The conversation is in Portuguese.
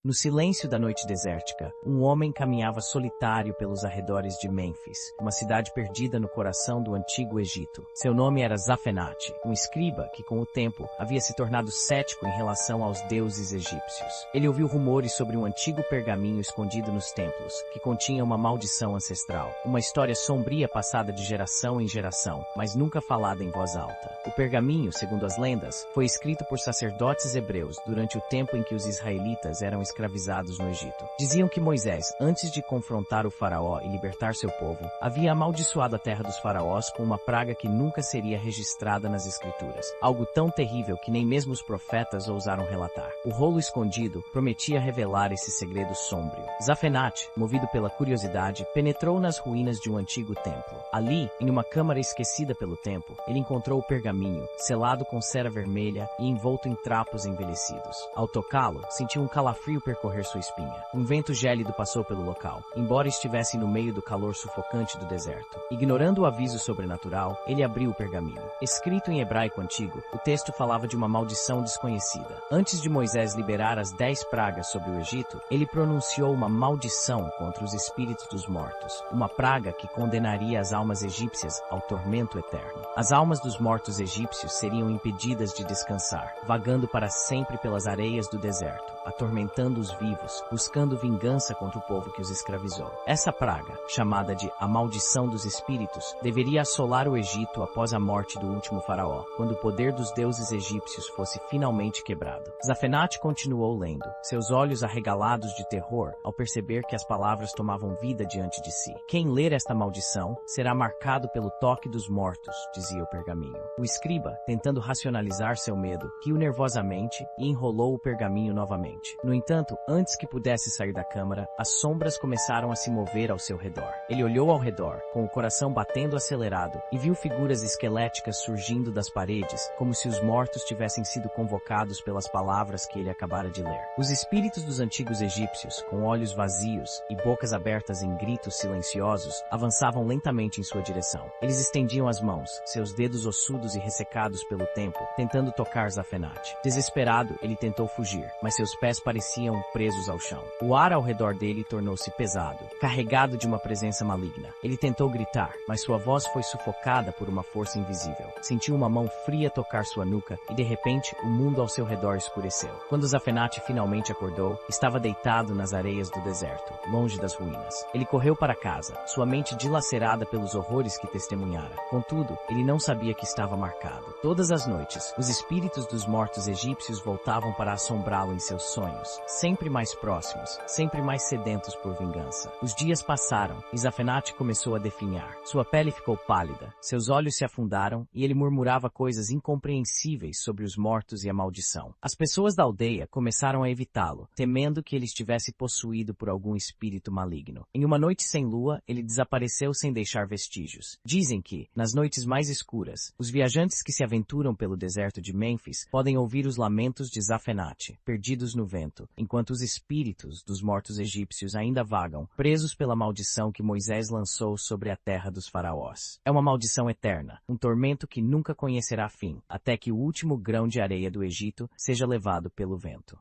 No silêncio da noite desértica, um homem caminhava solitário pelos arredores de Mênfis, uma cidade perdida no coração do antigo Egito. Seu nome era Zafenate, um escriba que, com o tempo, havia se tornado cético em relação aos deuses egípcios. Ele ouviu rumores sobre um antigo pergaminho escondido nos templos, que continha uma maldição ancestral, uma história sombria passada de geração em geração, mas nunca falada em voz alta. O pergaminho, segundo as lendas, foi escrito por sacerdotes hebreus durante o tempo em que os israelitas eram escravizados no Egito. Diziam que Moisés, antes de confrontar o faraó e libertar seu povo, havia amaldiçoado a terra dos faraós com uma praga que nunca seria registrada nas escrituras, algo tão terrível que nem mesmo os profetas ousaram relatar. O rolo escondido prometia revelar esse segredo sombrio. Zafenate, movido pela curiosidade, penetrou nas ruínas de um antigo templo. Ali, em uma câmara esquecida pelo tempo, ele encontrou o pergaminho, selado com cera vermelha e envolto em trapos envelhecidos. Ao tocá-lo, sentiu um calafrio percorrer sua espinha. Um vento gélido passou pelo local, embora estivesse no meio do calor sufocante do deserto. Ignorando o aviso sobrenatural, ele abriu o pergaminho. Escrito em hebraico antigo, o texto falava de uma maldição desconhecida. Antes de Moisés liberar as 10 pragas sobre o Egito, ele pronunciou uma maldição contra os espíritos dos mortos, uma praga que condenaria as almas egípcias ao tormento eterno. As almas dos mortos egípcios seriam impedidas de descansar, vagando para sempre pelas areias do deserto, atormentando os vivos, buscando vingança contra o povo que os escravizou. Essa praga, chamada de a maldição dos espíritos, deveria assolar o Egito após a morte do último faraó, quando o poder dos deuses egípcios fosse finalmente quebrado. Zafenate continuou lendo, seus olhos arregalados de terror ao perceber que as palavras tomavam vida diante de si. Quem ler esta maldição será marcado pelo toque dos mortos, dizia o pergaminho. O escriba, tentando racionalizar seu medo, riu nervosamente e enrolou o pergaminho novamente. No entanto, antes que pudesse sair da câmara, as sombras começaram a se mover ao seu redor. Ele olhou ao redor, com o coração batendo acelerado, e viu figuras esqueléticas surgindo das paredes, como se os mortos tivessem sido convocados pelas palavras que ele acabara de ler. Os espíritos dos antigos egípcios, com olhos vazios e bocas abertas em gritos silenciosos, avançavam lentamente em sua direção. Eles estendiam as mãos, seus dedos ossudos e ressecados pelo tempo, tentando tocar Zafenate. Desesperado, ele tentou fugir, mas seus pés pareciam presos ao chão. O ar ao redor dele tornou-se pesado, carregado de uma presença maligna. Ele tentou gritar, mas sua voz foi sufocada por uma força invisível. Sentiu uma mão fria tocar sua nuca e, de repente, o mundo ao seu redor escureceu. Quando Zafenate finalmente acordou, estava deitado nas areias do deserto, longe das ruínas. Ele correu para casa, sua mente dilacerada pelos horrores que testemunhara. Contudo, ele não sabia que estava marcado. Todas as noites, os espíritos dos mortos egípcios voltavam para assombrá-lo em seus sonhos, sempre mais próximos, sempre mais sedentos por vingança. Os dias passaram e Zafenate começou a definhar. Sua pele ficou pálida, seus olhos se afundaram e ele murmurava coisas incompreensíveis sobre os mortos e a maldição. As pessoas da aldeia começaram a evitá-lo, temendo que ele estivesse possuído por algum espírito maligno. Em uma noite sem lua, ele desapareceu sem deixar vestígios. Dizem que, nas noites mais escuras, os viajantes que se aventuram pelo deserto de Mênfis podem ouvir os lamentos de Zafenate, perdidos no vento, enquanto os espíritos dos mortos egípcios ainda vagam, presos pela maldição que Moisés lançou sobre a terra dos faraós. É uma maldição eterna, um tormento que nunca conhecerá fim, até que o último grão de areia do Egito seja levado pelo vento.